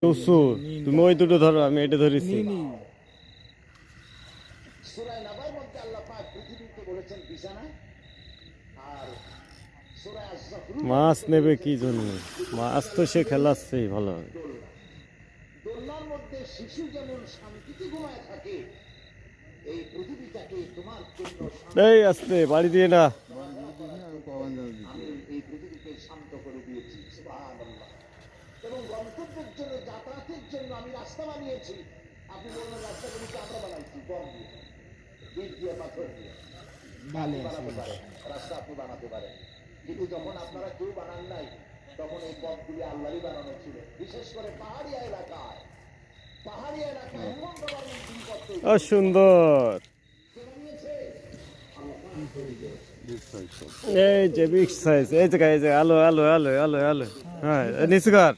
কসুর তুমি ওই দুটো ধরো, আমি এটা ধরেছি। সূরা নাবার মধ্যে আল্লাহ পাক পৃথিবীকে বলেছেন বিছানা, আর সূরা আয-যুখরুফ মাছ নেবে কি জন্য? মাছ তো সে খেলাচ্ছেই ভালো। দোলনার মধ্যে শিশু যেমন শান্তিতে ঘুমায় থাকে, এই পৃথিবীটাকে তোমার জন্য এই আসতে বাড়ি দিয়ে না। আমি এই পৃথিবীকে শান্ত করে দিয়েছি। সুবহানাল্লাহ। এবং গন্তব্যের জন্য, যাতায়াতের জন্য আমি রাস্তা বানিয়েছি। আপনি বললেন রাস্তাগুলিকে আমরা বানাইছি, গম দিয়ে, ইট দিয়ে, পাথর দিয়ে। আপনি বানাতে পারেন, রাস্তা আপনি বানাতে পারেন, কিন্তু যখন আপনারা কেউ বানান নাই, তখন এই পথগুলি আল্লাহরই বানানো ছিল। বিশেষ করে পাহাড়ি এলাকায় এমন গভর্নমেন্ট পথ তৈরি সুন্দর। বানিয়েছে এই যে বিগ সাইজ, এই জায়গায়, এই যে আলো আলো আলো আলো আলো। হ্যাঁ নিচু কর।